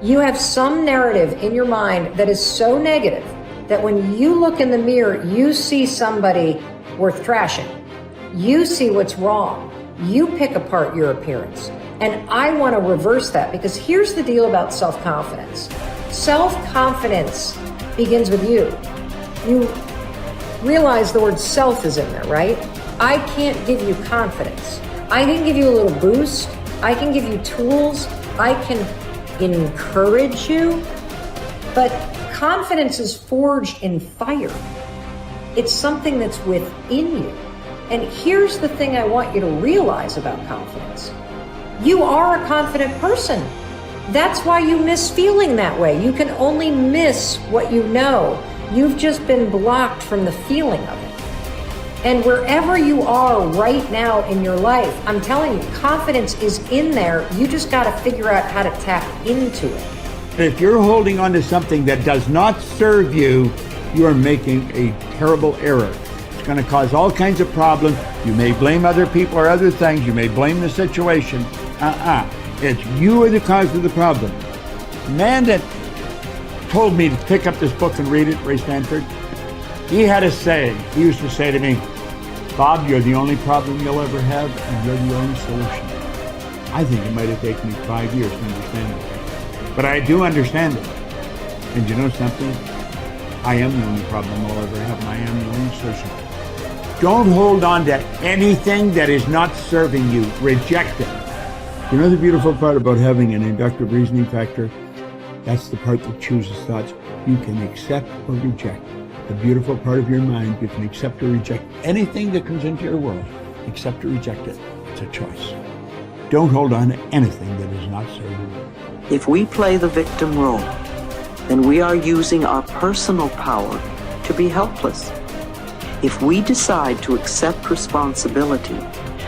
You have some narrative in your mind that is so negative that when you look in the mirror, you see somebody worth trashing. You see what's wrong. You pick apart your appearance. And I want to reverse that, because here's the deal about self-confidence. Self-confidence begins with you. You realize the word self is in there, right? I can't give you confidence. I can give you a little boost. I can give you tools. I can encourage you. But confidence is forged in fire. It's something that's within you. And here's the thing I want you to realize about confidence. You are a confident person. That's why you miss feeling that way. You can only miss what you know. You've just been blocked from the feeling of it. And wherever you are right now in your life, I'm telling you, confidence is in there. You just got to figure out how to tap into it. If you're holding on to something that does not serve you, you are making a terrible error. It's going to cause all kinds of problems. You may blame other people or other things. You may blame the situation. It's you are the cause of the problem. The man that told me to pick up this book and read it, Ray Stanford, he had a saying. He used to say to me, Bob, you're the only problem you'll ever have, and you're the only solution. I think it might have taken me 5 years to understand it. But I do understand it. And you know something? I am the only problem I'll ever have, and I am the only solution. Don't hold on to anything that is not serving you. Reject it. You know the beautiful part about having an inductive reasoning factor? That's the part that chooses thoughts. You can accept or reject. The beautiful part of your mind, you can accept or reject anything that comes into your world. Accept or reject it. It's a choice. Don't hold on to anything that is not serving you. If we play the victim role, then we are using our personal power to be helpless. If we decide to accept responsibility,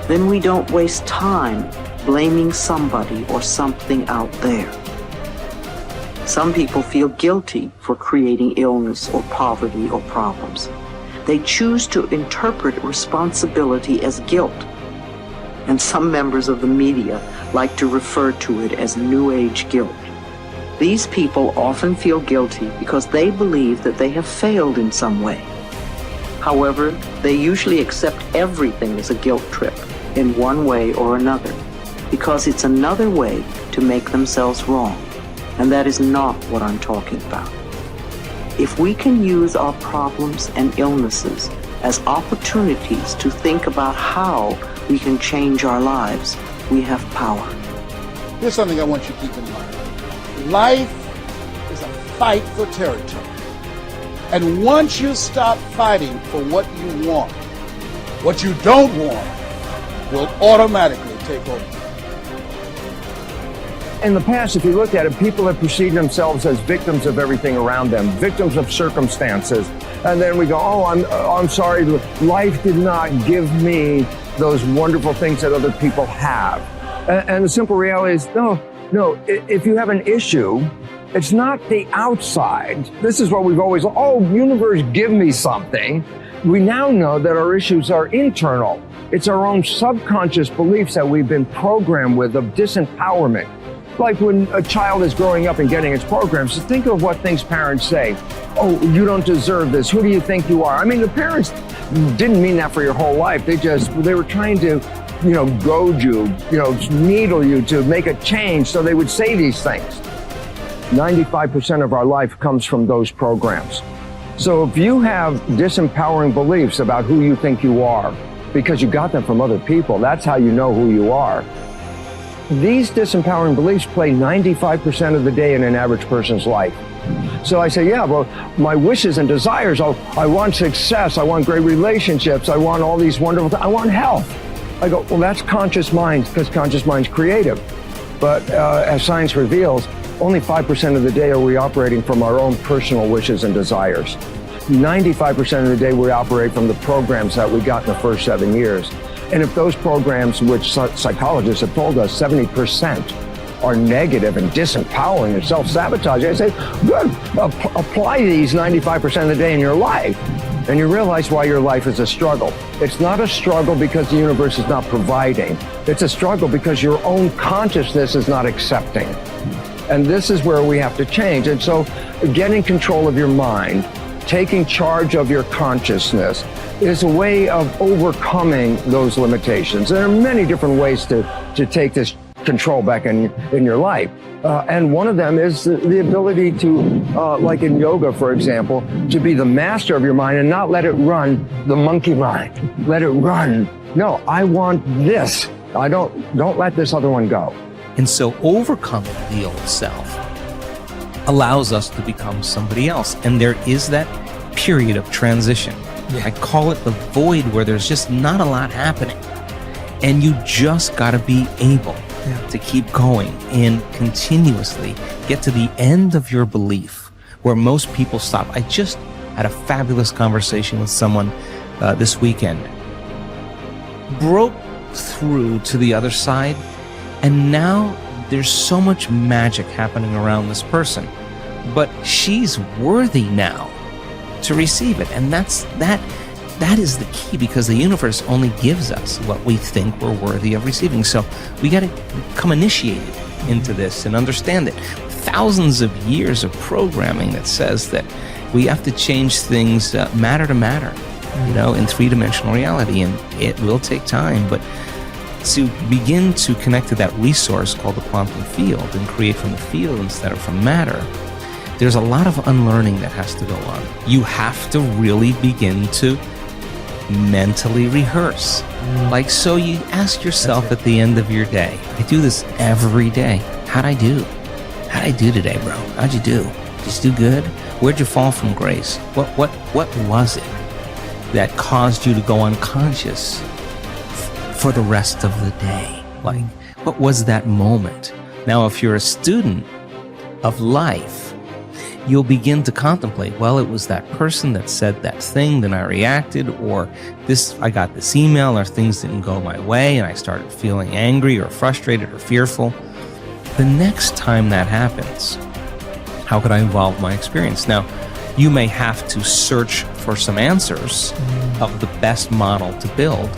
then we don't waste time blaming somebody or something out there. Some people feel guilty for creating illness or poverty or problems. They choose to interpret responsibility as guilt. And some members of the media like to refer to it as New Age guilt. These people often feel guilty because they believe that they have failed in some way. However, they usually accept everything as a guilt trip in one way or another, because it's another way to make themselves wrong. And that is not what I'm talking about. If we can use our problems and illnesses as opportunities to think about how we can change our lives, we have power. Here's something I want you to keep in mind. Life is a fight for territory. And once you stop fighting for what you want, what you don't want will automatically take over. In the past, if you look at it, people have perceived themselves as victims of everything around them, victims of circumstances. And then we go, I'm sorry, life did not give me those wonderful things that other people have. And the simple reality is, no, if you have an issue, it's not the outside. This is what we've always, universe, give me something. We now know that our issues are internal. It's our own subconscious beliefs that we've been programmed with of disempowerment. Like when a child is growing up and getting its programs, so think of what things parents say. Oh, you don't deserve this. Who do you think you are? I mean, the parents didn't mean that for your whole life. They were trying to, goad you, needle you to make a change, so they would say these things. 95% of our life comes from those programs. So if you have disempowering beliefs about who you think you are, because you got them from other people, that's how you know who you are. These disempowering beliefs play 95% of the day in an average person's life. So I say, my wishes and desires, I want success, I want great relationships, I want all these wonderful things, I want health. I go, that's conscious mind, because conscious mind's creative. But as science reveals, only 5% of the day are we operating from our own personal wishes and desires. 95% of the day we operate from the programs that we got in the first 7 years. And if those programs, which psychologists have told us 70% are negative and disempowering and self-sabotaging, I say, good, apply these 95% of the day in your life, and you realize why your life is a struggle. It's not a struggle because the universe is not providing. It's a struggle because your own consciousness is not accepting. And this is where we have to change. And so getting control of your mind, taking charge of your consciousness is a way of overcoming those limitations. There are many different ways to take this control back in your life. And one of them is the ability to, like in yoga, for example, to be the master of your mind and not let it run the monkey mind. Let it run. No, I want this. Don't let this other one go. And so overcoming the old self allows us to become somebody else. And there is that period of transition. Yeah. I call it the void, where there's just not a lot happening. And you just got to be able to keep going and continuously get to the end of your belief, where most people stop. I just had a fabulous conversation with someone this weekend. Broke through to the other side, and now there's so much magic happening around this person, but she's worthy now to receive it. And that is the key, because the universe only gives us what we think we're worthy of receiving. So we got to become initiated into this and understand it. Thousands of years of programming that says that we have to change things matter to matter, in three-dimensional reality, and it will take time. But to begin to connect to that resource called the quantum field and create from the field instead of from matter, there's a lot of unlearning that has to go on. You have to really begin to mentally rehearse. Like, so you ask yourself at the end of your day, I do this every day. How'd I do? How'd I do today, bro? How'd you do? Did you do good? Where'd you fall from grace? What was it that caused you to go unconscious for the rest of the day? Like, what was that moment? Now, if you're a student of life, you'll begin to contemplate, well, it was that person that said that thing, then I reacted, or I got this email, or things didn't go my way, and I started feeling angry or frustrated or fearful. The next time that happens, how could I evolve my experience? Now, you may have to search for some answers of the best model to build,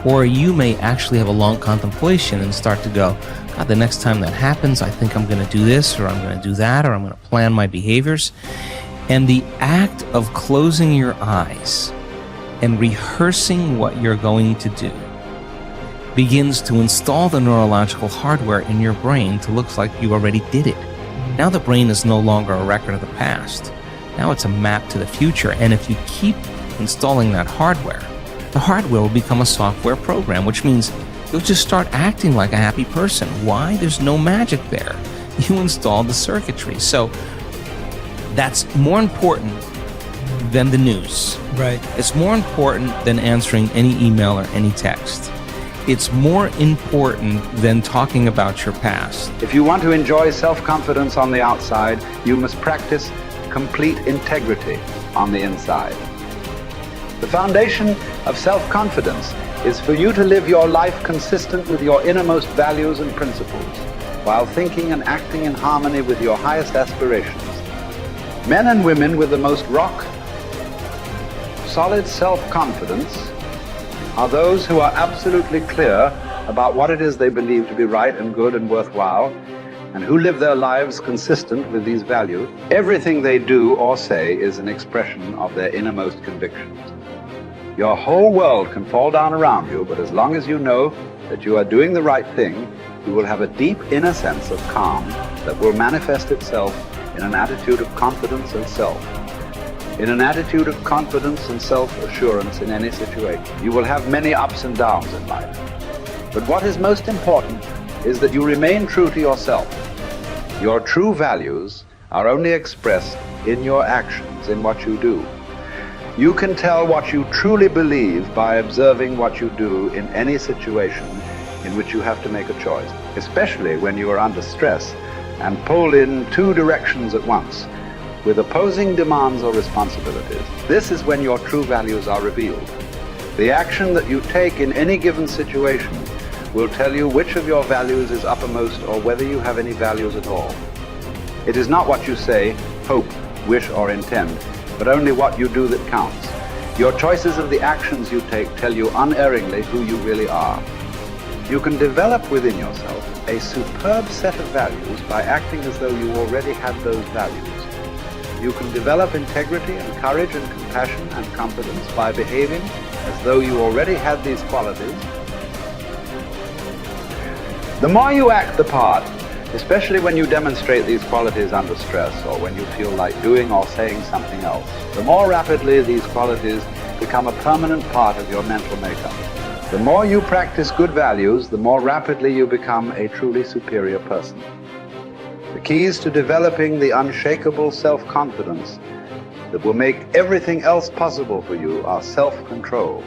or you may actually have a long contemplation and start to go, God, the next time that happens, I think I'm going to do this, or I'm going to do that, or I'm going to plan my behaviors. And the act of closing your eyes and rehearsing what you're going to do begins to install the neurological hardware in your brain to look like you already did it. Now the brain is no longer a record of the past. Now it's a map to the future. And if you keep installing that hardware, the hardware will become a software program, which means you'll just start acting like a happy person. Why? There's no magic there. You installed the circuitry. So that's more important than the news. Right. It's more important than answering any email or any text. It's more important than talking about your past. If you want to enjoy self-confidence on the outside, you must practice complete integrity on the inside. The foundation of self-confidence is for you to live your life consistent with your innermost values and principles, while thinking and acting in harmony with your highest aspirations. Men and women with the most solid self-confidence are those who are absolutely clear about what it is they believe to be right and good and worthwhile, and who live their lives consistent with these values. Everything they do or say is an expression of their innermost convictions. Your whole world can fall down around you, but as long as you know that you are doing the right thing, you will have a deep inner sense of calm that will manifest itself in an attitude of confidence and self. In an attitude of confidence and self-assurance in any situation. You will have many ups and downs in life. But what is most important is that you remain true to yourself. Your true values are only expressed in your actions, in what you do. You can tell what you truly believe by observing what you do in any situation in which you have to make a choice, especially when you are under stress and pulled in two directions at once, with opposing demands or responsibilities. This is when your true values are revealed. The action that you take in any given situation will tell you which of your values is uppermost or whether you have any values at all. It is not what you say, hope, wish, or intend, but only what you do that counts. Your choices and the actions you take tell you unerringly who you really are. You can develop within yourself a superb set of values by acting as though you already had those values. You can develop integrity and courage and compassion and confidence by behaving as though you already had these qualities. The more you act the part, especially when you demonstrate these qualities under stress or when you feel like doing or saying something else, the more rapidly these qualities become a permanent part of your mental makeup. The more you practice good values, the more rapidly you become a truly superior person. The keys to developing the unshakable self-confidence that will make everything else possible for you are self-control,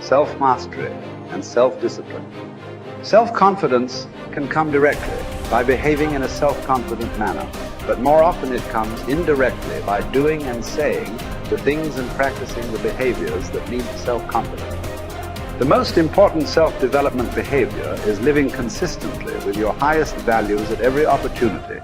self-mastery, and self-discipline. Self-confidence can come directly by behaving in a self-confident manner, but more often it comes indirectly by doing and saying the things and practicing the behaviors that lead to self-confidence. The most important self-development behavior is living consistently with your highest values at every opportunity